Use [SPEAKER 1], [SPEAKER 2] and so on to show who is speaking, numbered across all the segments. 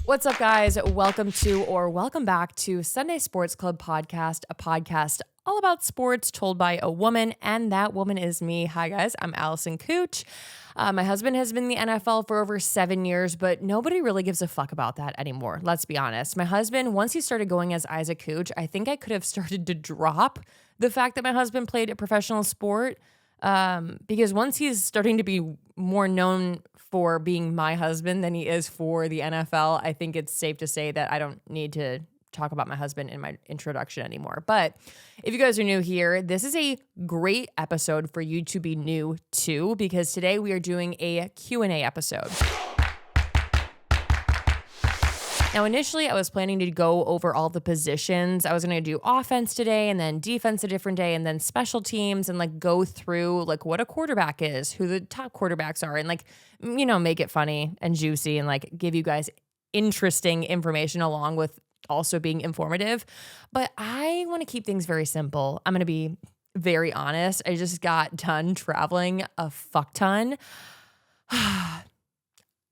[SPEAKER 1] What's up, guys? Welcome back to Sunday Sports Club Podcast, a podcast all about sports told by a woman, and that woman is me. Hi, guys. I'm Allison Kuch. My husband has been in the NFL for over 7 years, but nobody really gives a fuck about that anymore. Let's be honest. My husband, once he started going as Isaac Kuch, I think I could have started to drop the fact that my husband played a professional sport. Because once he's starting to be more known for being my husband than he is for the NFL, I think it's safe to say that I don't need to talk about my husband in my introduction anymore. But if you guys are new here, this is a great episode for you to be new to, because today we are doing a Q&A episode. Now, initially, I was planning to go over all the positions. I was going to do offense today and then defense a different day and then special teams and go through what a quarterback is, who the top quarterbacks are, and make it funny and juicy and give you guys interesting information along with also being informative. But I want to keep things very simple. I'm going to be very honest. I just got done traveling a fuck ton.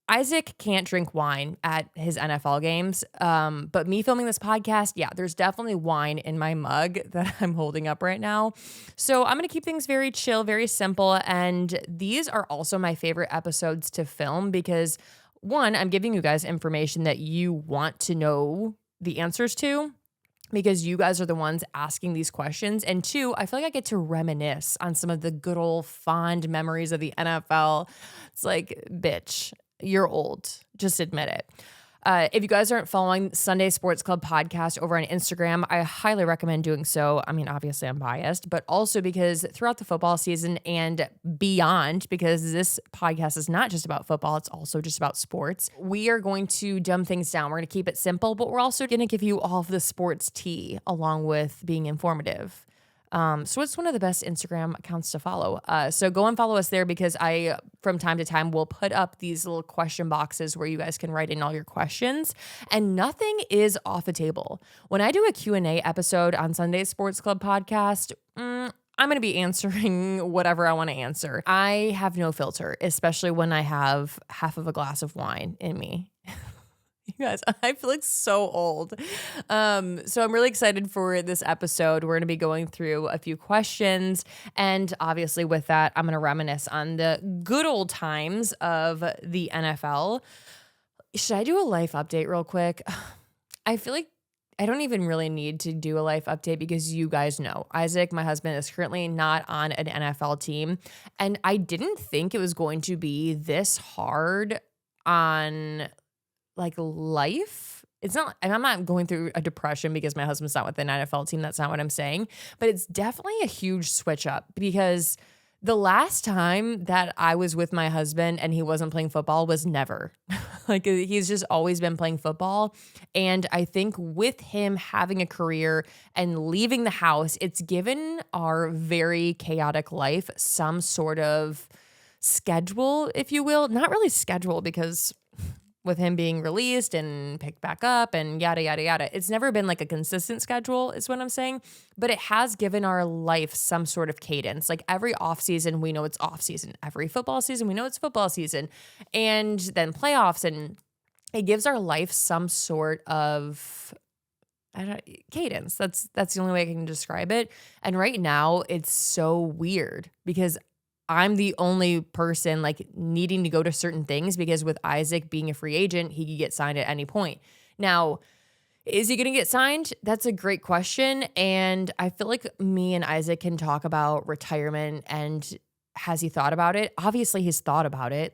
[SPEAKER 1] Isaac can't drink wine at his NFL games, but me filming this podcast, yeah, there's definitely wine in my mug that I'm holding up right now. So I'm going to keep things very chill, very simple, and these are also my favorite episodes to film because, one, I'm giving you guys information that you want to know the answers to because you guys are the ones asking these questions, and two, I feel like I get to reminisce on some of the good old fond memories of the NFL. It's like, bitch, you're old. Just admit it. If you guys aren't following Sunday Sports Club Podcast over on Instagram, I highly recommend doing so. I mean, obviously I'm biased, but also because throughout the football season and beyond, because this podcast is not just about football, it's also just about sports, we are going to dumb things down. We're going to keep it simple, but we're also going to give you all of the sports tea along with being informative. So it's one of the best Instagram accounts to follow. So go and follow us there because I, from time to time, will put up these little question boxes where you guys can write in all your questions, and nothing is off the table. When I do a Q&A episode on Sunday Sports Club Podcast, I'm going to be answering whatever I want to answer. I have no filter, especially when I have half of a glass of wine in me. You guys, I feel so old. So I'm really excited for this episode. We're going to be going through a few questions. And obviously with that, I'm going to reminisce on the good old times of the NFL. Should I do a life update real quick? I feel like I don't even really need to do a life update because you guys know Isaac, my husband, is currently not on an NFL team. And I didn't think it was going to be this hard on life. It's not, and I'm not going through a depression because my husband's not with an NFL team. That's not what I'm saying, but it's definitely a huge switch up because the last time that I was with my husband and he wasn't playing football was never. He's just always been playing football. And I think with him having a career and leaving the house, it's given our very chaotic life some sort of schedule, if you will. Not really schedule because with him being released and picked back up and yada, yada, yada. It's never been a consistent schedule is what I'm saying, but it has given our life some sort of cadence. Every off season, we know it's off season. Every football season, we know it's football season. And then playoffs, and it gives our life some sort of cadence. That's the only way I can describe it. And right now it's so weird because I'm the only person needing to go to certain things because with Isaac being a free agent, he could get signed at any point. Now, is he going to get signed? That's a great question. And I feel like me and Isaac can talk about retirement and has he thought about it? Obviously, he's thought about it.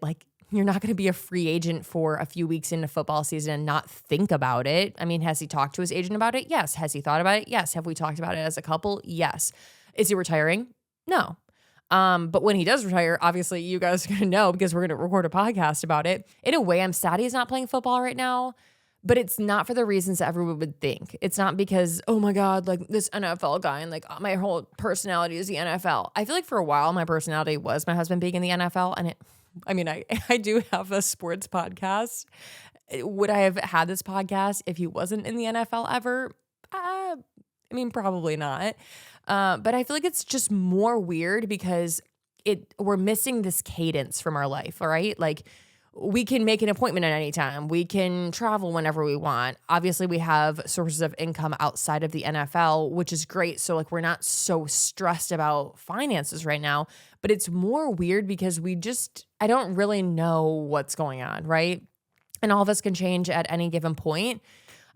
[SPEAKER 1] You're not going to be a free agent for a few weeks into football season and not think about it. I mean, has he talked to his agent about it? Yes. Has he thought about it? Yes. Have we talked about it as a couple? Yes. Is he retiring? No. But when he does retire, obviously you guys are going to know because we're going to record a podcast about it. In a way, I'm sad he's not playing football right now, but it's not for the reasons that everyone would think. It's not because, oh my God, this NFL guy and my whole personality is the NFL. I feel like for a while my personality was my husband being in the NFL. And I do have a sports podcast. Would I have had this podcast if he wasn't in the NFL ever? Probably not. But I feel like it's just more weird because we're missing this cadence from our life, all right? we can make an appointment at any time. We can travel whenever we want. Obviously, we have sources of income outside of the NFL, which is great. So like we're not so stressed about finances right now, but it's more weird because I don't really know what's going on, right? And all of us can change at any given point.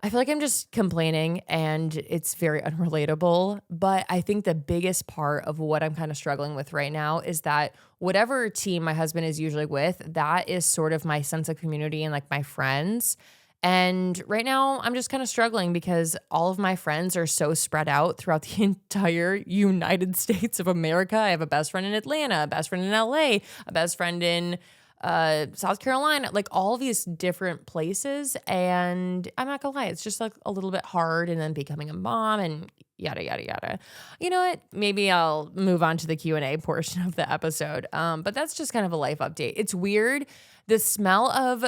[SPEAKER 1] I feel like I'm just complaining and it's very unrelatable, but I think the biggest part of what I'm kind of struggling with right now is that whatever team my husband is usually with, that is sort of my sense of community and like my friends. And right now I'm just kind of struggling because all of my friends are so spread out throughout the entire United States of America. I have a best friend in Atlanta, a best friend in LA, a best friend in South Carolina, like all these different places. And I'm not gonna lie, it's just like a little bit hard, and then becoming a mom and yada, yada, yada. You know what? Maybe I'll move on to the Q&A portion of the episode. But that's just kind of a life update. It's weird. The smell of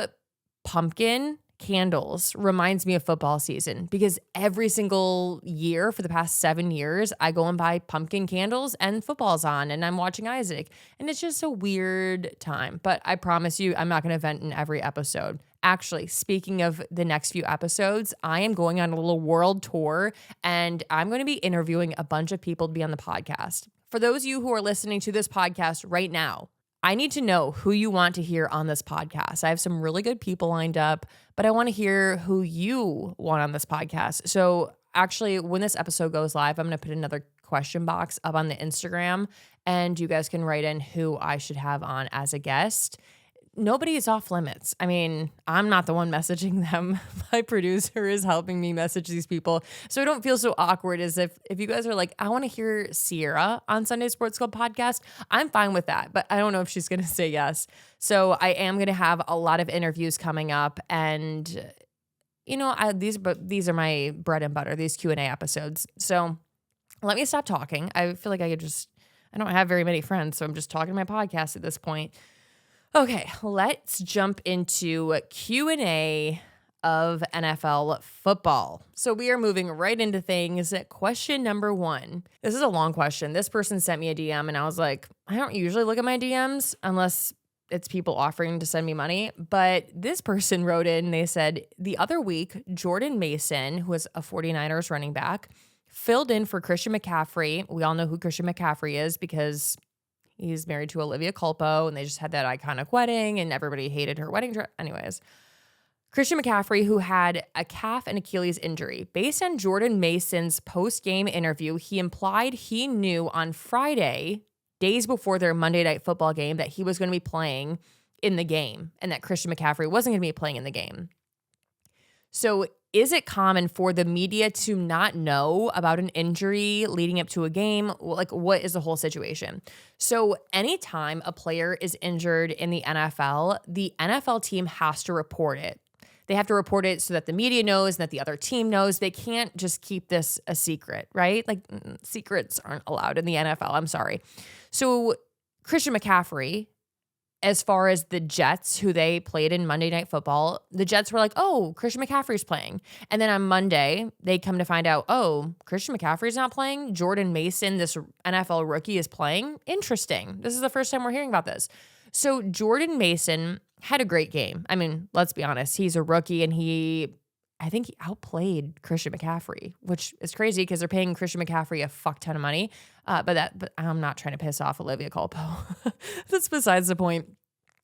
[SPEAKER 1] pumpkin candles reminds me of football season because every single year for the past 7 years, I go and buy pumpkin candles and football's on and I'm watching Isaac. And it's just a weird time. But I promise you, I'm not going to vent in every episode. Actually, speaking of the next few episodes, I am going on a little world tour and I'm going to be interviewing a bunch of people to be on the podcast. For those of you who are listening to this podcast right now, I need to know who you want to hear on this podcast. I have some really good people lined up, but I want to hear who you want on this podcast. So actually, when this episode goes live, I'm going to put another question box up on the Instagram, and you guys can write in who I should have on as a guest. Nobody is off limits. I mean, I'm not the one messaging them. My producer is helping me message these people. So I don't feel so awkward as if you guys are like, I want to hear Sierra on Sunday Sports Club podcast. I'm fine with that, but I don't know if she's going to say yes. So I am going to have a lot of interviews coming up, and you know, these are my bread and butter, these Q&A episodes. So let me stop talking. I feel like I don't have very many friends, so I'm just talking to my podcast at this point. Okay, let's jump into Q&A of NFL football. So we are moving right into things. Question number 1. This is a long question. This person sent me a DM and I was like, I don't usually look at my DMs unless it's people offering to send me money. But this person wrote in, they said, the other week, Jordan Mason, who is a 49ers running back, filled in for Christian McCaffrey. We all know who Christian McCaffrey is because he's married to Olivia Culpo, and they just had that iconic wedding, and everybody hated her wedding dress. Anyways, Christian McCaffrey, who had a calf and Achilles injury. Based on Jordan Mason's post-game interview, he implied he knew on Friday, days before their Monday Night Football game, that he was going to be playing in the game and that Christian McCaffrey wasn't going to be playing in the game. So is it common for the media to not know about an injury leading up to a game? Like, what is the whole situation? So anytime a player is injured in the NFL team has to report it. They have to report it so that the media knows and that the other team knows. They can't just keep this a secret, right? Like, secrets aren't allowed in the NFL. I'm sorry. So Christian McCaffrey, as far as the Jets, who they played in Monday Night Football, the Jets were like, oh, Christian McCaffrey's playing. And then on Monday, they come to find out, oh, Christian McCaffrey's not playing. Jordan Mason, this NFL rookie, is playing. Interesting. This is the first time we're hearing about this. So Jordan Mason had a great game. I mean, let's be honest. He's a rookie, and I think he outplayed Christian McCaffrey, which is crazy because they're paying Christian McCaffrey a fuck ton of money. But I'm not trying to piss off Olivia Culpo. That's besides the point.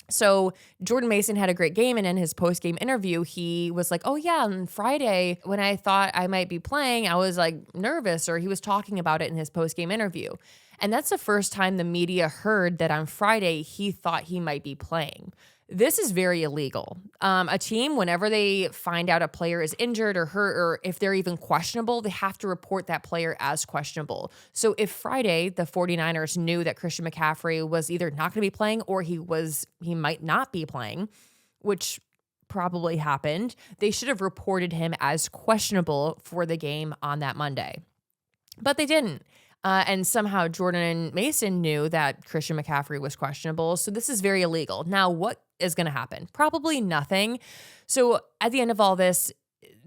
[SPEAKER 1] So Jordan Mason had a great game, and in his post-game interview, he was like, oh yeah, on Friday when I thought I might be playing, I was like nervous, or he was talking about it in his post-game interview. And that's the first time the media heard that on Friday he thought he might be playing. This is very illegal. A team, whenever they find out a player is injured or hurt, or if they're even questionable, they have to report that player as questionable. So if Friday the 49ers knew that Christian McCaffrey was either not going to be playing or he might not be playing, which probably happened, they should have reported him as questionable for the game on that Monday. But they didn't. And somehow Jordan Mason knew that Christian McCaffrey was questionable. So this is very illegal. Now, what is going to happen? Probably nothing. So at the end of all this,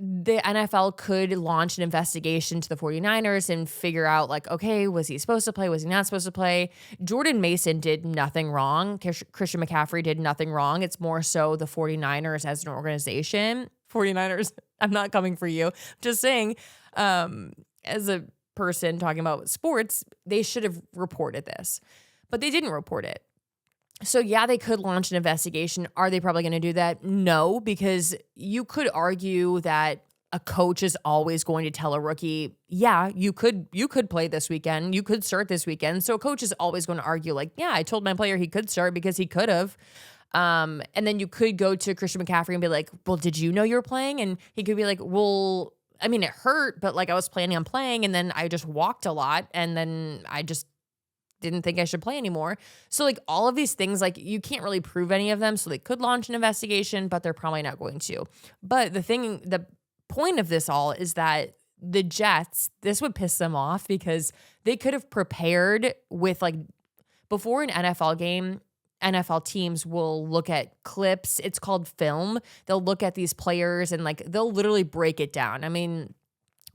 [SPEAKER 1] the NFL could launch an investigation to the 49ers and figure out like, okay, was he supposed to play? Was he not supposed to play? Jordan Mason did nothing wrong. Christian McCaffrey did nothing wrong. It's more so the 49ers as an organization. 49ers, I'm not coming for you. Just saying, as a person talking about sports, they should have reported this, but they didn't report it. So yeah, they could launch an investigation. Are they probably going to do that? No, because you could argue that a coach is always going to tell a rookie, yeah, you could play this weekend. You could start this weekend. So a coach is always going to argue like, yeah, I told my player he could start because he could have. And then you could go to Christian McCaffrey and be like, well, did you know you were playing? And he could be like, well, I mean, it hurt, but like I was planning on playing and then I just walked a lot and then I just didn't think I should play anymore. So like all of these things, like you can't really prove any of them. So they could launch an investigation, but they're probably not going to. But the point of this all is that the Jets, this would piss them off because they could have prepared with like before an NFL game. NFL teams will look at clips. It's called film. They'll look at these players and like they'll literally break it down. I mean,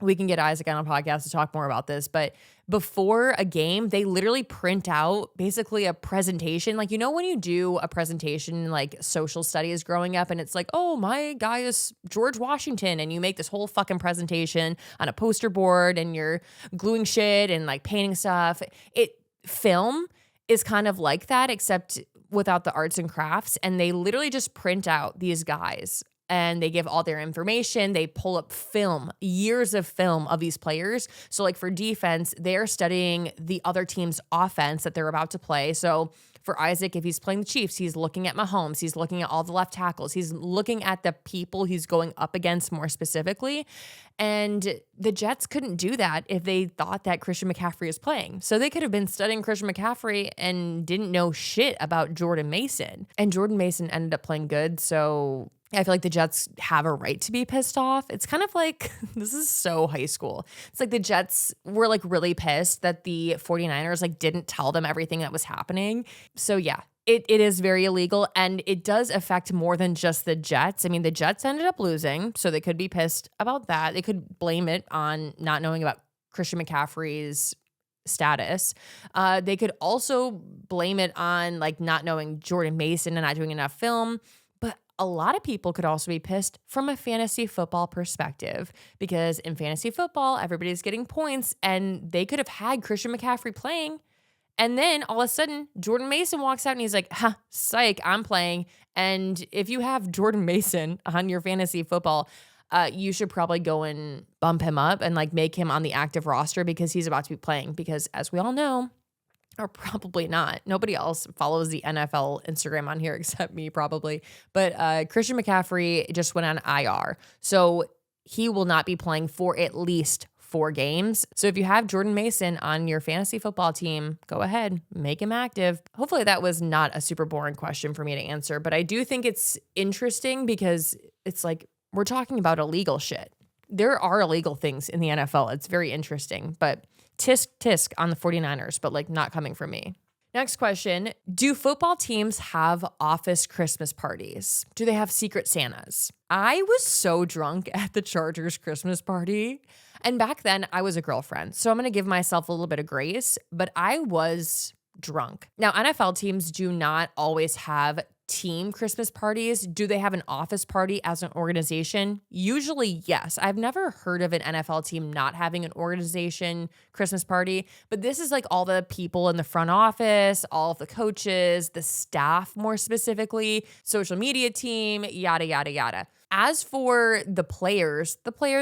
[SPEAKER 1] we can get Isaac on a podcast to talk more about this, but before a game, they literally print out basically a presentation. Like, you know, when you do a presentation like social studies growing up and it's like, oh, my guy is George Washington. And you make this whole fucking presentation on a poster board and you're gluing shit and like painting stuff. Film is kind of like that, except without the arts and crafts. And they literally just print out these guys and they give all their information. They pull up film, years of film of these players. So like for defense, they're studying the other team's offense that they're about to play. So for Isaac, if he's playing the Chiefs, he's looking at Mahomes. He's looking at all the left tackles. He's looking at the people he's going up against more specifically. And the Jets couldn't do that if they thought that Christian McCaffrey is playing. So they could have been studying Christian McCaffrey and didn't know shit about Jordan Mason. And Jordan Mason ended up playing good. So I feel like the Jets have a right to be pissed off. It's kind of like, this is so high school. It's like the Jets were like really pissed that the 49ers like didn't tell them everything that was happening. So yeah, it is very illegal and it does affect more than just the Jets. I mean, the Jets ended up losing, so they could be pissed about that. They could blame it on not knowing about Christian McCaffrey's status. They could also blame it on like not knowing Jordan Mason and not doing enough film. A lot of people could also be pissed from a fantasy football perspective because in fantasy football, everybody's getting points and they could have had Christian McCaffrey playing. And then all of a sudden, Jordan Mason walks out and he's like, psych, I'm playing. And if you have Jordan Mason on your fantasy football, you should probably go and bump him up and like make him on the active roster because he's about to be playing. Because as we all know, or probably not. Nobody else follows the NFL Instagram on here except me probably. But Christian McCaffrey just went on IR. So he will not be playing for at least 4 games. So if you have Jordan Mason on your fantasy football team, go ahead, make him active. Hopefully that was not a super boring question for me to answer. But I do think it's interesting because it's like we're talking about illegal shit. There are illegal things in the NFL. It's very interesting. But tisk on the 49ers, but like not coming from me. Next question. Do football teams have office Christmas parties? Do they have secret Santas? I was so drunk at the Chargers Christmas party. And back then I was a girlfriend. So I'm going to give myself a little bit of grace, but I was drunk. Now, NFL teams do not always have team Christmas parties. Do they have an office party as an organization? Usually, yes. I've never heard of an NFL team not having an organization Christmas party, but this is like all the people in the front office, all of the coaches, the staff more specifically, social media team, yada, yada, yada. As for the players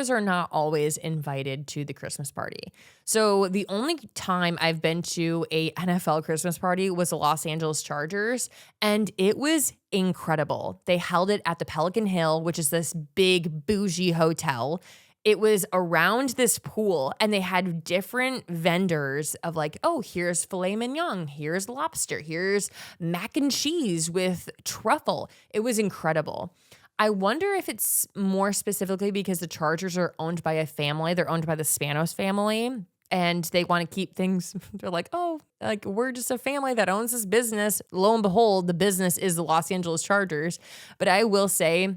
[SPEAKER 1] are not always invited to the Christmas party. So the only time I've been to a NFL Christmas party was the Los Angeles Chargers, and it was incredible. They held it at the Pelican Hill, which is this big bougie hotel. It was around this pool, and they had different vendors of like, oh, here's filet mignon, here's lobster, here's mac and cheese with truffle. It was incredible. I wonder if it's more specifically because the Chargers are owned by a family. They're owned by the Spanos family, and they want to keep things. They're like, oh, like we're just a family that owns this business. Lo and behold, the business is the Los Angeles Chargers. But I will say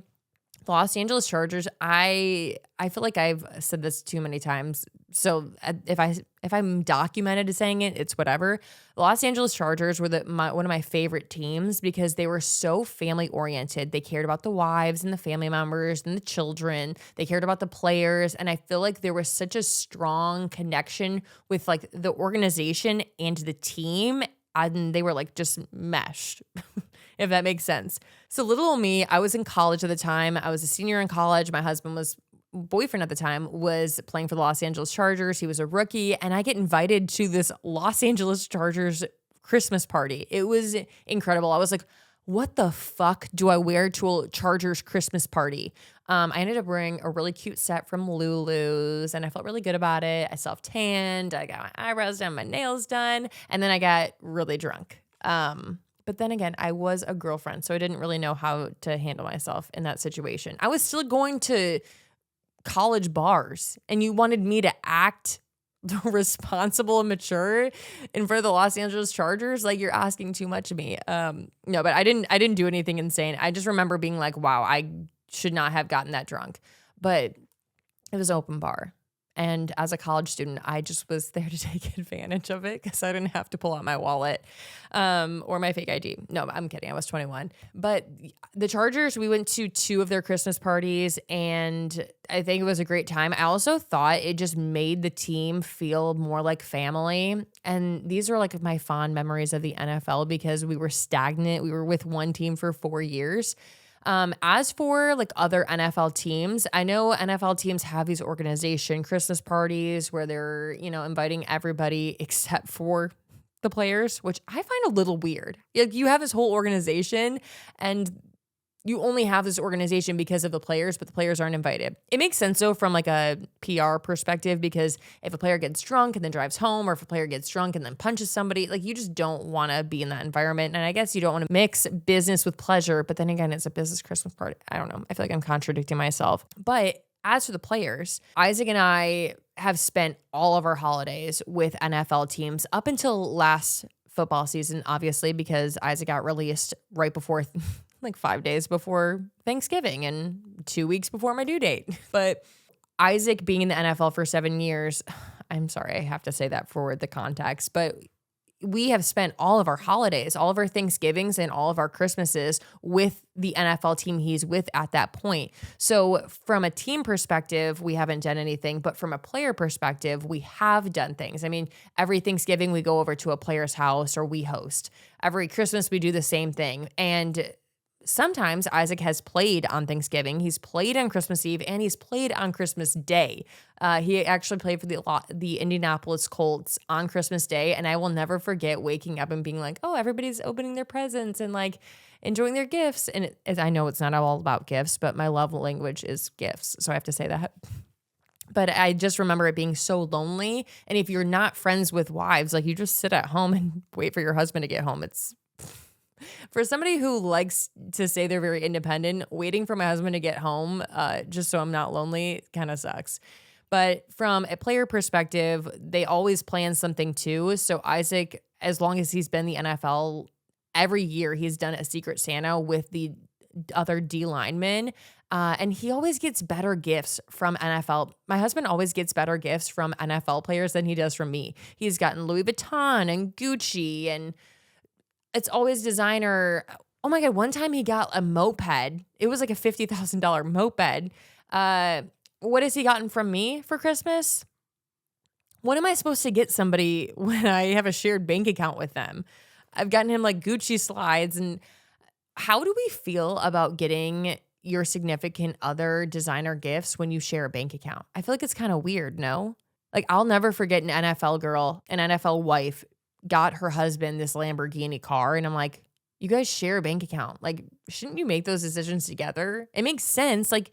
[SPEAKER 1] The Los Angeles Chargers, I feel like I've said this too many times. So if I'm documented as saying it, it's whatever. The Los Angeles Chargers were one of my favorite teams because they were so family oriented. They cared about the wives and the family members and the children. They cared about the players, and I feel like there was such a strong connection with like the organization and the team, and they were like just meshed. If that makes sense. So little old me, I was in college at the time. I was a senior in college. My boyfriend at the time was playing for the Los Angeles Chargers. He was a rookie, and I get invited to this Los Angeles Chargers Christmas party. It was incredible. I was like, what the fuck do I wear to a Chargers Christmas party? I ended up wearing a really cute set from Lulu's, and I felt really good about it. I self-tanned. I got my eyebrows done, my nails done, and then I got really drunk. But then again, I was a girlfriend, so I didn't really know how to handle myself in that situation. I was still going to college bars, and you wanted me to act responsible and mature in front of the Los Angeles Chargers? Like, you're asking too much of me. No, but I didn't do anything insane. I just remember being like, wow, I should not have gotten that drunk. But it was an open bar. And as a college student, I just was there to take advantage of it because I didn't have to pull out my wallet or my fake ID. No, I'm kidding. I was 21. But the Chargers, we went to 2 of their Christmas parties, and I think it was a great time. I also thought it just made the team feel more like family. And these are like my fond memories of the NFL because we were stagnant. We were with one team for 4 years. As for like other NFL teams, I know NFL teams have these organization Christmas parties where they're, inviting everybody except for the players, which I find a little weird. Like, you have this whole organization and you only have this organization because of the players, but the players aren't invited. It makes sense though from like a PR perspective, because if a player gets drunk and then drives home, or if a player gets drunk and then punches somebody, like, you just don't want to be in that environment. And I guess you don't want to mix business with pleasure, but then again, it's a business Christmas party. I don't know. I feel like I'm contradicting myself. But as for the players, Isaac and I have spent all of our holidays with NFL teams up until last football season, obviously, because Isaac got released right before like 5 days before Thanksgiving and 2 weeks before my due date. But Isaac being in the NFL for 7 years, I'm sorry, I have to say that for the context, but we have spent all of our holidays, all of our Thanksgivings, and all of our Christmases with the NFL team he's with at that point. So from a team perspective, we haven't done anything, but from a player perspective, we have done things. I mean, every Thanksgiving we go over to a player's house or we host. Every Christmas we do the same thing. And sometimes Isaac has played on Thanksgiving, he's played on Christmas Eve, and he's played on Christmas Day. He actually played for the Indianapolis Colts on Christmas Day, and I will never forget waking up and being like, oh, everybody's opening their presents and like enjoying their gifts. And I know it's not all about gifts, but my love language is gifts, so I have to say that. But I just remember it being so lonely. And if you're not friends with wives, like, you just sit at home and wait for your husband to get home. It's for somebody who likes to say they're very independent, waiting for my husband to get home just so I'm not lonely kind of sucks. But from a player perspective, they always plan something too. So Isaac, as long as he's been in the NFL, every year he's done a Secret Santa with the other D linemen. And he always gets better gifts from NFL. My husband always gets better gifts from NFL players than he does from me. He's gotten Louis Vuitton and Gucci, and it's always designer. Oh my God, one time he got a moped. It was like a $50,000 moped. What has he gotten from me for Christmas? What am I supposed to get somebody when I have a shared bank account with them? I've gotten him like Gucci slides. And how do we feel about getting your significant other designer gifts when you share a bank account? I feel like it's kind of weird, no? Like, I'll never forget an NFL girl, an NFL wife, got her husband this Lamborghini car, and I'm like, you guys share a bank account. Like, shouldn't you make those decisions together? It makes sense. Like,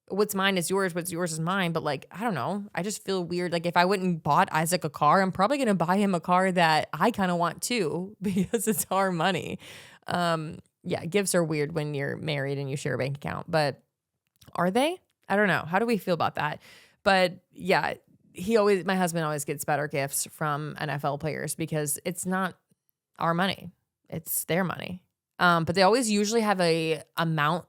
[SPEAKER 1] what's mine is yours, what's yours is mine. But like, I don't know. I just feel weird. Like, if I went and bought Isaac a car, I'm probably going to buy him a car that I kind of want too, because it's our money. Yeah, gifts are weird when you're married and you share a bank account, but are they? I don't know. How do we feel about that? But yeah, my husband always gets better gifts from NFL players because it's not our money. It's their money. But they always usually have a amount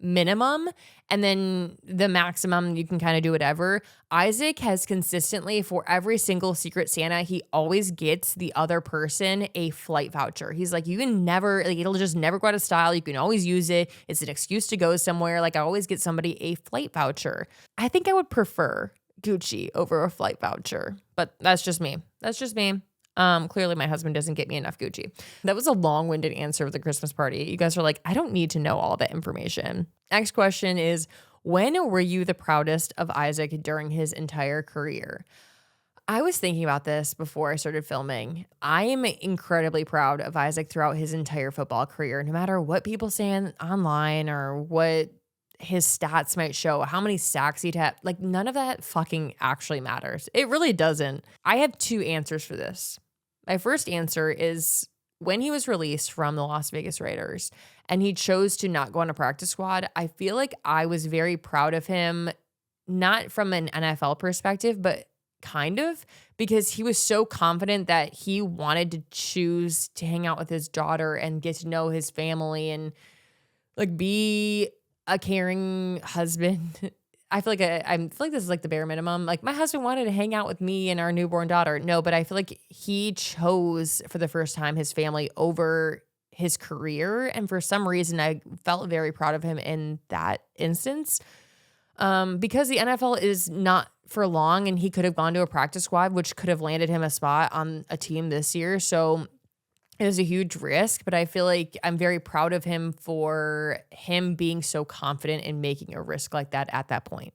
[SPEAKER 1] minimum, and then the maximum you can kind of do whatever. Isaac has consistently, for every single Secret Santa, he always gets the other person a flight voucher. He's like, you can never, like, it'll just never go out of style. You can always use it. It's an excuse to go somewhere. Like, I always get somebody a flight voucher. I think I would prefer Gucci over a flight voucher, but that's just me. That's just me. Clearly my husband doesn't get me enough Gucci. That was a long-winded answer of the Christmas party. You guys are like, I don't need to know all that information. Next question is, when were you the proudest of Isaac during his entire career? I was thinking about this before I started filming. I am incredibly proud of Isaac throughout his entire football career, no matter what people say online or what his stats might show, how many sacks he'd have. Like, none of that fucking actually matters. It really doesn't. I have two answers for this. My first answer is when he was released from the Las Vegas Raiders and he chose to not go on a practice squad, I feel like I was very proud of him, not from an NFL perspective, but kind of, because he was so confident that he wanted to choose to hang out with his daughter and get to know his family and like be a caring husband. I feel like this is like the bare minimum. Like, my husband wanted to hang out with me and our newborn daughter. No, but I feel like he chose for the first time his family over his career. And for some reason, I felt very proud of him in that instance. Because the NFL is not for long and he could have gone to a practice squad, which could have landed him a spot on a team this year. So it was a huge risk, but I feel like I'm very proud of him for him being so confident in making a risk like that at that point.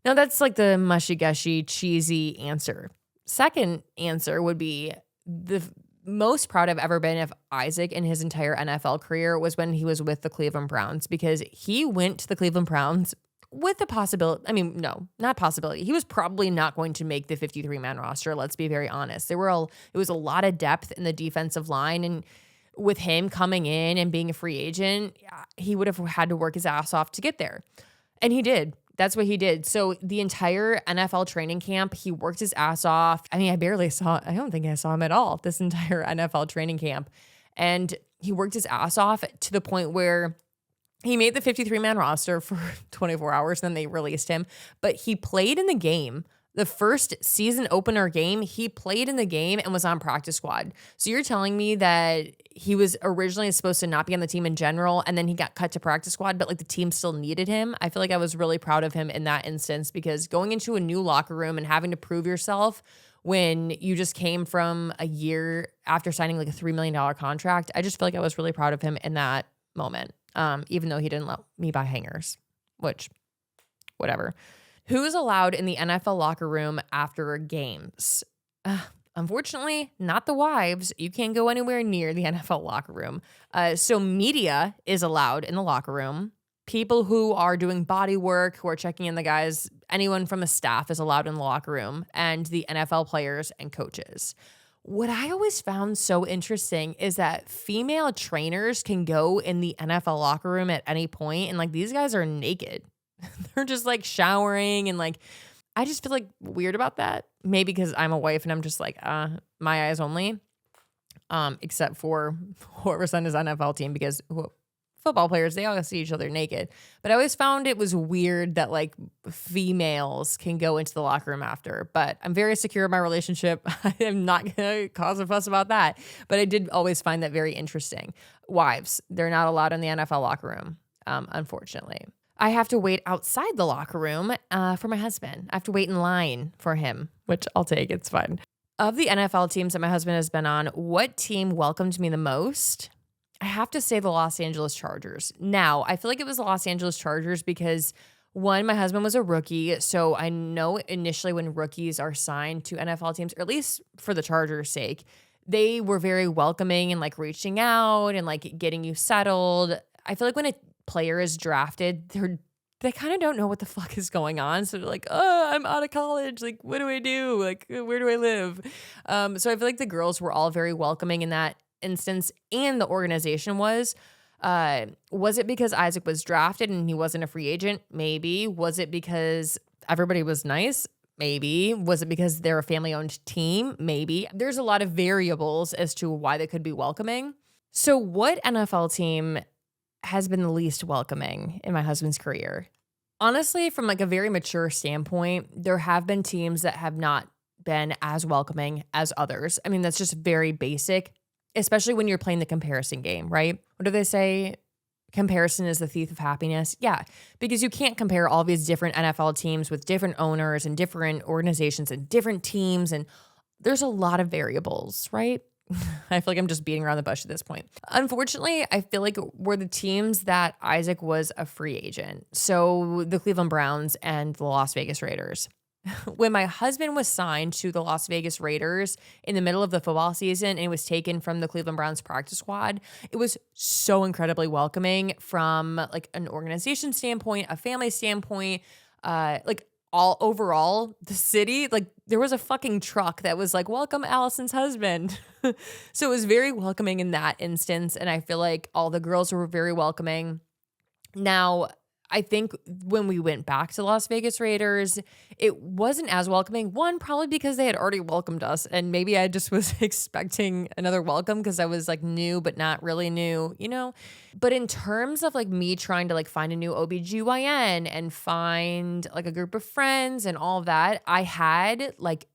[SPEAKER 1] Now, that's like the mushy-gushy, cheesy answer. Second answer would be the most proud I've ever been of Isaac in his entire NFL career was when he was with the Cleveland Browns, because he went to the Cleveland Browns with the possibility, I mean, no, not possibility. He was probably not going to make the 53-man roster. Let's be very honest. It was a lot of depth in the defensive line. And with him coming in and being a free agent, he would have had to work his ass off to get there. And he did. That's what he did. So the entire NFL training camp, he worked his ass off. I mean, I don't think I saw him at all this entire NFL training camp. And he worked his ass off to the point where he made the 53-man roster for 24 hours, and then they released him. But he played in the game. The first season opener game, he played in the game and was on practice squad. So you're telling me that he was originally supposed to not be on the team in general, and then he got cut to practice squad, but like the team still needed him? I feel like I was really proud of him in that instance, because going into a new locker room and having to prove yourself when you just came from a year after signing like a $3 million contract, I just feel like I was really proud of him in that moment. Even though he didn't let me buy hangers, which, whatever. Who's allowed in the NFL locker room after games? Unfortunately, not the wives. You can't go anywhere near the NFL locker room. So media is allowed in the locker room. People who are doing body work, who are checking in the guys, anyone from the staff is allowed in the locker room, and the NFL players and coaches. What I always found so interesting is that female trainers can go in the NFL locker room at any point, and like these guys are naked. They're just like showering, and like I just feel like weird about that. Maybe because I'm a wife and I'm just like, my eyes only. Except for whoever's on his NFL team, because football players, they all see each other naked. But I always found it was weird that like females can go into the locker room after. But I'm very secure in my relationship. I am not going to cause a fuss about that. But I did always find that very interesting. Wives, they're not allowed in the NFL locker room, unfortunately. I have to wait outside the locker room for my husband. I have to wait in line for him, which I'll take. It's fine. Of the NFL teams that my husband has been on, what team welcomed me the most? I have to say the Los Angeles Chargers. Now, I feel like it was the Los Angeles Chargers because, one, my husband was a rookie, so I know initially when rookies are signed to NFL teams, or at least for the Chargers' sake, they were very welcoming and like reaching out and like getting you settled. I feel like when a player is drafted, they kind of don't know what the fuck is going on. So they're like, oh, I'm out of college. Like, what do I do? Like, where do I live? So I feel like the girls were all very welcoming in that instance, and the organization was it because Isaac was drafted and he wasn't a free agent? Maybe. Was it because everybody was nice? Maybe. Was it because they're a family-owned team? Maybe. There's a lot of variables as to why they could be welcoming. So what NFL team has been the least welcoming in my husband's career. Honestly, from like a very mature standpoint, there have been teams that have not been as welcoming as others. I mean, that's just very basic, especially when you're playing the comparison game, right? What do they say? Comparison is the thief of happiness. Yeah, because you can't compare all these different NFL teams with different owners and different organizations and different teams. And there's a lot of variables, right? I feel like I'm just beating around the bush at this point. Unfortunately, I feel like we're the teams that Isaac was a free agent. So the Cleveland Browns and the Las Vegas Raiders. When my husband was signed to the Las Vegas Raiders in the middle of the football season and it was taken from the Cleveland Browns practice squad, it was so incredibly welcoming from like an organization standpoint, a family standpoint, like all overall, the city, like there was a fucking truck that was like, welcome Allison's husband. So it was very welcoming in that instance. And I feel like all the girls were very welcoming. Now, I think when we went back to Las Vegas Raiders, it wasn't as welcoming. One, probably because they had already welcomed us. And maybe I just was expecting another welcome because I was like new, but not really new, you know? But in terms of like me trying to like find a new OBGYN and find like a group of friends and all of that, I had like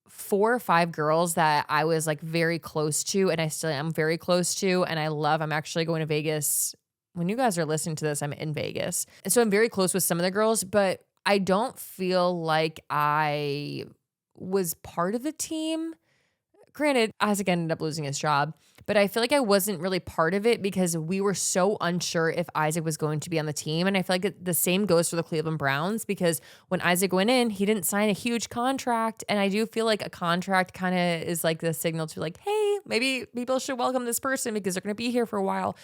[SPEAKER 1] 4 or 5 girls that I was like very close to and I still am very close to and I love. I'm actually going to Vegas. When you guys are listening to this, I'm in Vegas. And so I'm very close with some of the girls, but I don't feel like I was part of the team. Granted, Isaac ended up losing his job, but I feel like I wasn't really part of it because we were so unsure if Isaac was going to be on the team. And I feel like the same goes for the Cleveland Browns because when Isaac went in, he didn't sign a huge contract. And I do feel like a contract kind of is like the signal to like, hey, maybe people should welcome this person because they're going to be here for a while.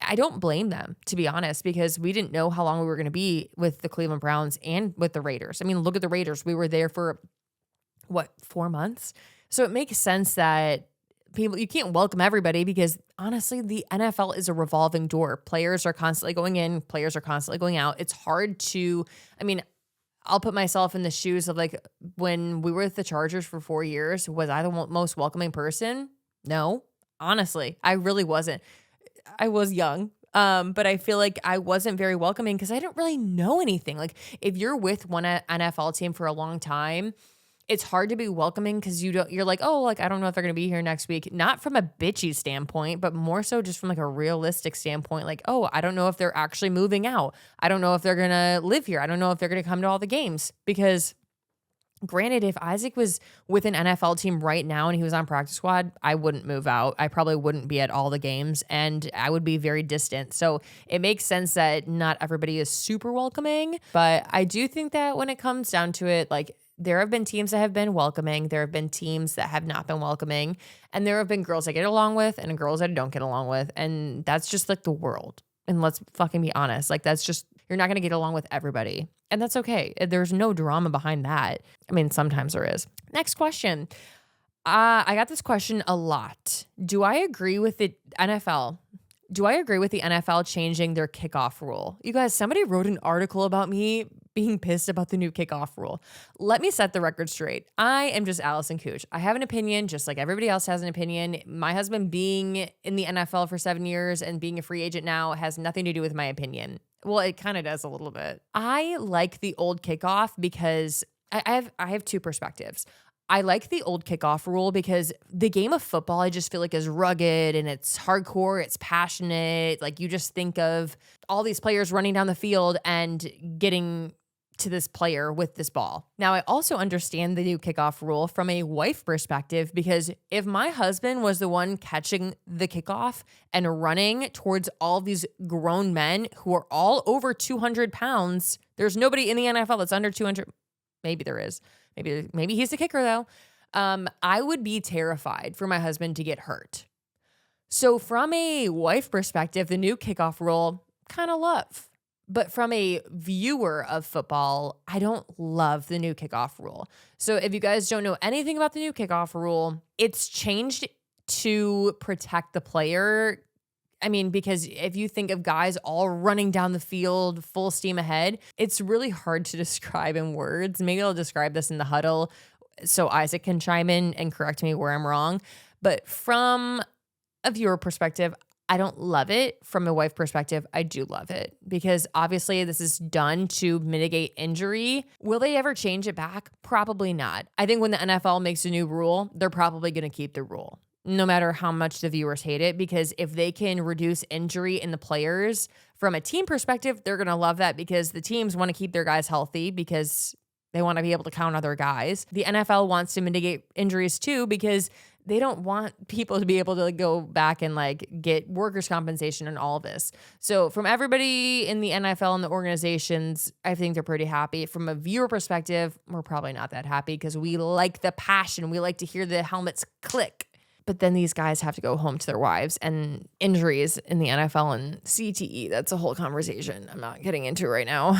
[SPEAKER 1] I don't blame them, to be honest, because we didn't know how long we were going to be with the Cleveland Browns and with the Raiders. I mean, look at the Raiders. We were there for, 4 months? So it makes sense that you can't welcome everybody because honestly, the NFL is a revolving door. Players are constantly going in, players are constantly going out. It's hard to, I mean, I'll put myself in the shoes of like when we were with the Chargers for 4 years, was I the most welcoming person? No, honestly, I really wasn't. I was young. But I feel like I wasn't very welcoming because I didn't really know anything. Like if you're with one NFL team for a long time, it's hard to be welcoming because you're like, oh, like, I don't know if they're going to be here next week. Not from a bitchy standpoint, but more so just from like a realistic standpoint. Like, oh, I don't know if they're actually moving out. I don't know if they're going to live here. I don't know if they're going to come to all the games because granted, if Isaac was with an NFL team right now and he was on practice squad, I wouldn't move out. I probably wouldn't be at all the games and I would be very distant. So it makes sense that not everybody is super welcoming, but I do think that when it comes down to it, like, there have been teams that have been welcoming. There have been teams that have not been welcoming. And there have been girls I get along with and girls I don't get along with. And that's just like the world. And let's fucking be honest. Like that's just, you're not going to get along with everybody. And that's okay. There's no drama behind that. I mean, sometimes there is. Next question. I got this question a lot. Do I agree with the NFL? Do I agree with the NFL changing their kickoff rule? You guys, somebody wrote an article about me being pissed about the new kickoff rule. Let me set the record straight. I am just Allison Kuch. I have an opinion just like everybody else has an opinion. My husband being in the NFL for 7 years and being a free agent now has nothing to do with my opinion. Well, it kind of does a little bit. I like the old kickoff because I have 2 perspectives. I like the old kickoff rule because the game of football, I just feel like is rugged and it's hardcore, it's passionate. Like you just think of all these players running down the field and getting to this player with this ball. Now, I also understand the new kickoff rule from a wife perspective because if my husband was the one catching the kickoff and running towards all these grown men who are all over 200 pounds, there's nobody in the NFL that's under 200. Maybe there is. Maybe he's the kicker though. I would be terrified for my husband to get hurt. So from a wife perspective, the new kickoff rule, kind of love. But from a viewer of football, I don't love the new kickoff rule. So if you guys don't know anything about the new kickoff rule, it's changed to protect the player. I mean, because if you think of guys all running down the field, full steam ahead, it's really hard to describe in words. Maybe I'll describe this in the huddle so Isaac can chime in and correct me where I'm wrong. But from a viewer perspective, I don't love it. From a wife perspective, I do love it because obviously this is done to mitigate injury. Will they ever change it back? Probably not. I think when the NFL makes a new rule, they're probably going to keep the rule, no matter how much the viewers hate it, because if they can reduce injury in the players from a team perspective, they're going to love that because the teams want to keep their guys healthy because they want to be able to count other guys. The NFL wants to mitigate injuries too because they don't want people to be able to go back and get workers' compensation and all of this. So from everybody in the NFL and the organizations, I think they're pretty happy. From a viewer perspective, we're probably not that happy because we like the passion. We like to hear the helmets click. But then these guys have to go home to their wives, and injuries in the NFL and CTE, that's a whole conversation I'm not getting into right now.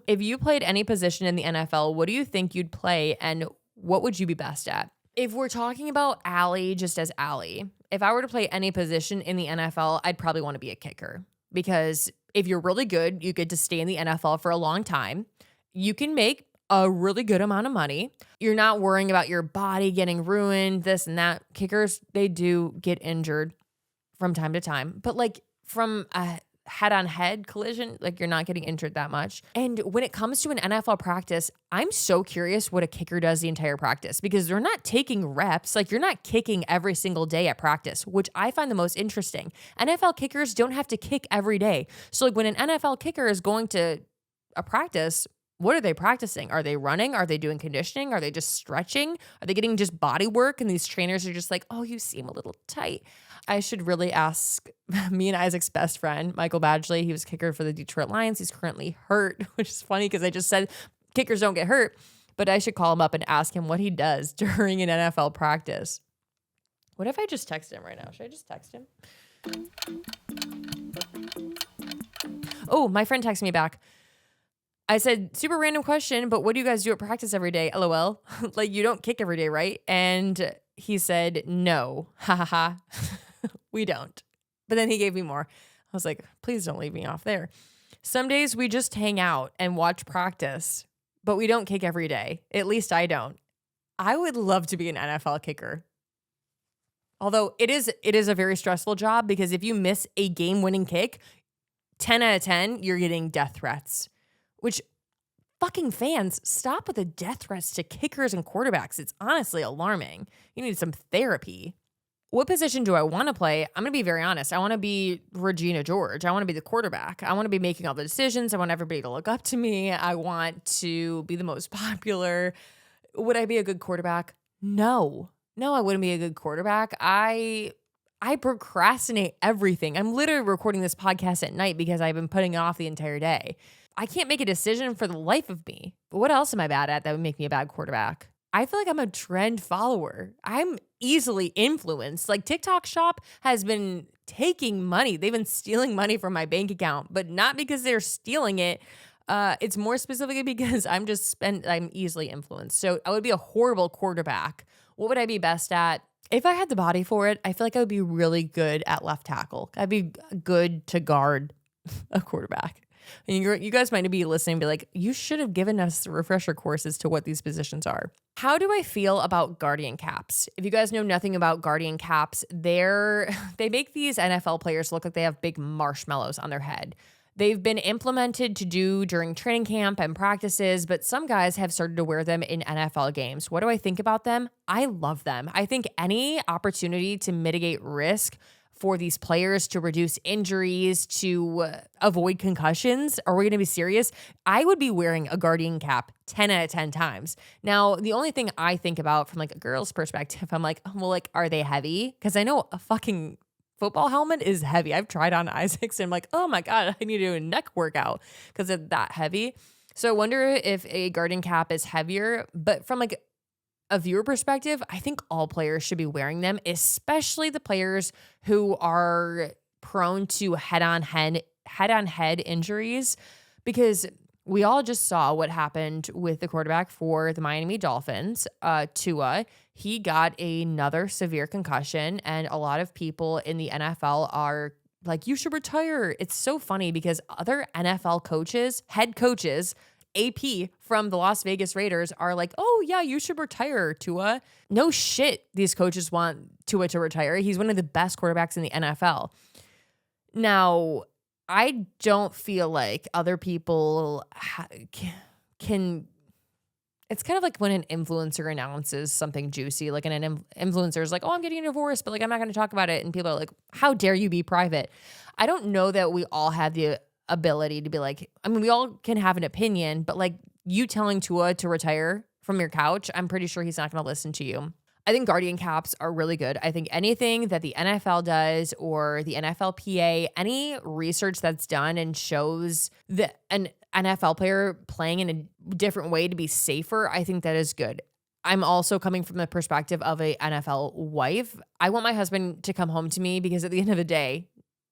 [SPEAKER 1] If you played any position in the NFL, what do you think you'd play and what would you be best at? If we're talking about Allie just as Allie, if I were to play any position in the NFL, I'd probably want to be a kicker because if you're really good, you get to stay in the NFL for a long time. You can make a really good amount of money. You're not worrying about your body getting ruined, this and that. Kickers, they do get injured from time to time, but from a head-on-head collision, you're not getting injured that much. And when it comes to an NFL practice, I'm so curious what a kicker does the entire practice because they're not taking reps. You're not kicking every single day at practice, which I find the most interesting. NFL kickers don't have to kick every day. So when an NFL kicker is going to a practice, what are they practicing? Are they running? Are they doing conditioning? Are they just stretching? Are they getting just body work? And these trainers are just oh, you seem a little tight. I should really ask me and Isaac's best friend, Michael Badgley. He was kicker for the Detroit Lions. He's currently hurt, which is funny because I just said kickers don't get hurt. But I should call him up and ask him what he does during an NFL practice. What if I just text him right now? Should I just text him? Oh, my friend texted me back. I said, super random question, but what do you guys do at practice every day? LOL. You don't kick every day, right? And he said, no. Ha ha ha. We don't. But then he gave me more. I was like, please don't leave me off there. Some days we just hang out and watch practice, but we don't kick every day. At least I don't. I would love to be an NFL kicker. Although it is a very stressful job because if you miss a game-winning kick, 10 out of 10, you're getting death threats. Which, fucking fans, stop with the death threats to kickers and quarterbacks. It's honestly alarming. You need some therapy. What position do I want to play? I'm going to be very honest. I want to be Regina George. I want to be the quarterback. I want to be making all the decisions. I want everybody to look up to me. I want to be the most popular. Would I be a good quarterback? No. No, I wouldn't be a good quarterback. I procrastinate everything. I'm literally recording this podcast at night because I've been putting it off the entire day. I can't make a decision for the life of me. But what else am I bad at that would make me a bad quarterback? I feel like I'm a trend follower. I'm easily influenced. TikTok Shop has been taking money. They've been stealing money from my bank account, but not because they're stealing it. It's more specifically because I'm easily influenced. So I would be a horrible quarterback. What would I be best at? If I had the body for it, I feel like I would be really good at left tackle. I'd be good to guard a quarterback. And you guys might be listening and be like, you should have given us refresher courses to what these positions are. How do I feel about guardian caps? If you guys know nothing about guardian caps, they make these NFL players look like they have big marshmallows on their head. They've been implemented to do during training camp and practices, but some guys have started to wear them in NFL games. What do I think about them? I love them. I think any opportunity to mitigate risk for these players, to reduce injuries, to avoid concussions. Are we going to be serious? I would be wearing a guardian cap 10 out of 10 times. Now, the only thing I think about from a girl's perspective, I'm like, well, are they heavy? Because I know a fucking football helmet is heavy. I've tried on Isaac's and I'm like, oh my God, I need to do a neck workout because it's that heavy. So I wonder if a guardian cap is heavier, but from a viewer perspective, I think all players should be wearing them, especially the players who are prone to head-on-head injuries, because we all just saw what happened with the quarterback for the Miami Dolphins, Tua. He got another severe concussion, and a lot of people in the NFL are like, you should retire. It's so funny because other NFL coaches, head coaches, AP from the Las Vegas Raiders are like, oh yeah, you should retire, Tua. No shit, these coaches want Tua to retire. He's one of the best quarterbacks in the NFL. Now, I don't feel like other people can. It's kind of like when an influencer announces something juicy, like an influencer is like, oh, I'm getting a divorce, but like, I'm not going to talk about it. And people are like, how dare you be private? I don't know that we all have the ability to be like, I mean, we all can have an opinion, but like you telling Tua to retire from your couch, I'm pretty sure he's not going to listen to you. I think guardian caps are really good. I think anything that the NFL does or the NFLPA, any research that's done and shows that an NFL player playing in a different way to be safer, I think that is good. I'm also coming from the perspective of a NFL wife. I want my husband to come home to me because at the end of the day,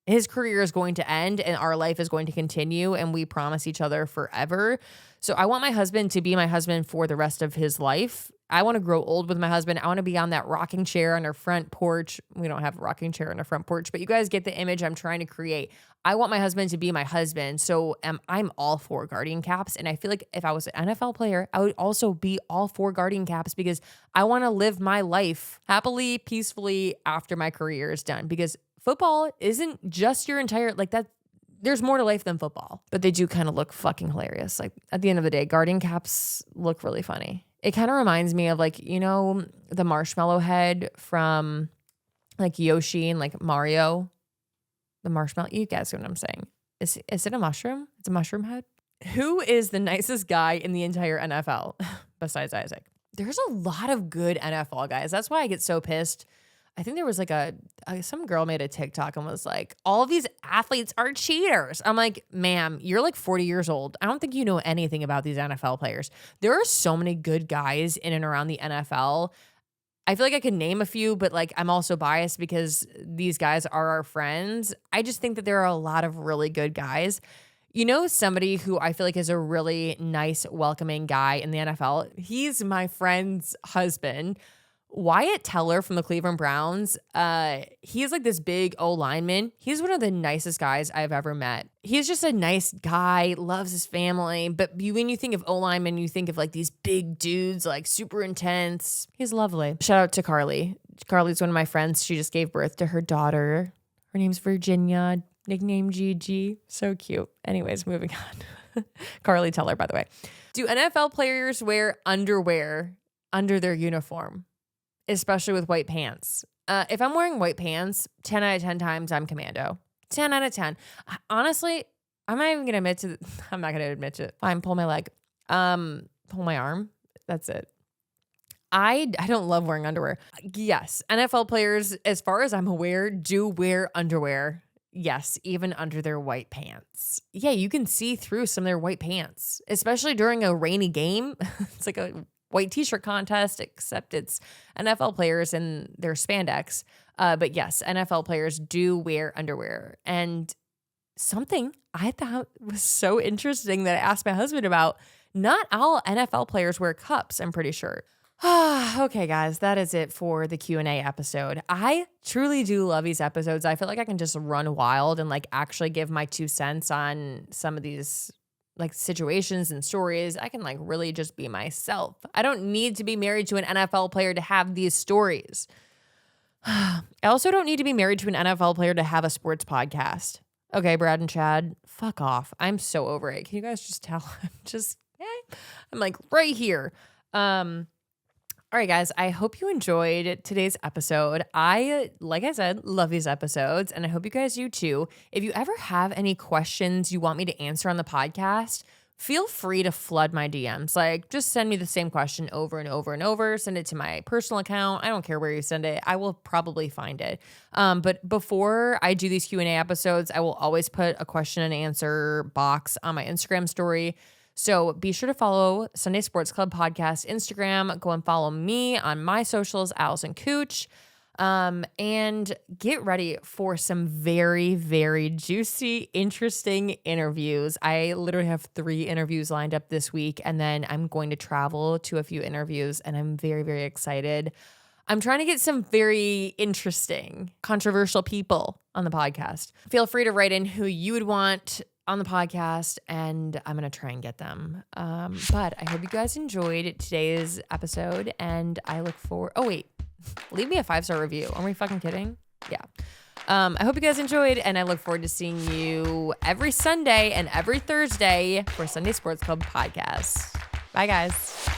[SPEAKER 1] his career is going to end and our life is going to continue and we promise each other forever. So I want my husband to be my husband for the rest of his life. I want to grow old with my husband. I want to be on that rocking chair on our front porch. We don't have a rocking chair on our front porch, but you guys get the image I'm trying to create. I want my husband to be my husband. So I'm all for guardian caps. And I feel like if I was an NFL player, I would also be all for guardian caps because I want to live my life happily, peacefully after my career is done. Because football isn't just your entire, like that. There's more to life than football, but they do kind of look fucking hilarious. Like at the end of the day, guardian caps look really funny. It kind of reminds me of like, you know, the marshmallow head from like Yoshi and like Mario. The marshmallow, you guys know what I'm saying. Is it a mushroom? It's a mushroom head. Who is the nicest guy in the entire NFL besides Isaac? There's a lot of good NFL guys. That's why I get so pissed. I think there was like some girl made a TikTok and was like, all of these athletes are cheaters. I'm like, ma'am, you're like 40 years old. I don't think you know anything about these NFL players. There are so many good guys in and around the NFL. I feel like I can name a few, but like I'm also biased because these guys are our friends. I just think that there are a lot of really good guys. You know, somebody who I feel like is a really nice, welcoming guy in the NFL. He's my friend's husband. Wyatt Teller from the Cleveland Browns, he's like this big O lineman. He's one of the nicest guys I've ever met. He's just a nice guy, loves his family. But when you think of O lineman, you think of like these big dudes, like super intense. He's lovely. Shout out to Carly. Carly's one of my friends. She just gave birth to her daughter. Her name's Virginia, nicknamed Gigi. So cute. Anyways, moving on. Carly Teller, by the way. Do NFL players wear underwear under their uniform? Especially with white pants. If I'm wearing white pants, 10 out of 10 times I'm commando. 10 out of 10. Honestly, I'm not even going to admit to I'm not going to admit to it. Fine, pull my leg. Pull my arm. That's it. I don't love wearing underwear. Yes, NFL players, as far as I'm aware, do wear underwear. Yes, even under their white pants. Yeah, you can see through some of their white pants, especially during a rainy game. It's like a white t-shirt contest, except it's NFL players and their spandex. But yes, NFL players do wear underwear. And something I thought was so interesting that I asked my husband about, not all NFL players wear cups, I'm pretty sure. Okay, guys, that is it for the Q&A episode. I truly do love these episodes. I feel like I can just run wild and like actually give my 2 cents on some of these like situations and stories. I can like really just be myself. I don't need to be married to an NFL player to have these stories. I also don't need to be married to an NFL player to have a sports podcast. Okay, Brad and Chad, fuck off. I'm so over it. Can you guys just tell? I'm like right here. All right, guys, I hope you enjoyed today's episode. Like I said, love these episodes, and I hope you guys do too. If you ever have any questions you want me to answer on the podcast, feel free to flood my DMs. Like, just send me the same question over and over and over. Send it to my personal account. I don't care where you send it. I will probably find it. But before I do these Q&A episodes, I will always put a question and answer box on my Instagram story. So be sure to follow Sunday Sports Club Podcast Instagram. Go and follow me on my socials, Allison Kuch. And get ready for some very, very juicy, interesting interviews. I literally have 3 interviews lined up this week, and then I'm going to travel to a few interviews, and I'm very, very excited. I'm trying to get some very interesting, controversial people on the podcast. Feel free to write in who you would want on the podcast, and I'm going to try and get them. But I hope you guys enjoyed today's episode, and I look forward... Oh, wait. Leave me a 5-star review. Are we fucking kidding? Yeah. I hope you guys enjoyed, and I look forward to seeing you every Sunday and every Thursday for Sunday Sports Club podcast. Bye, guys.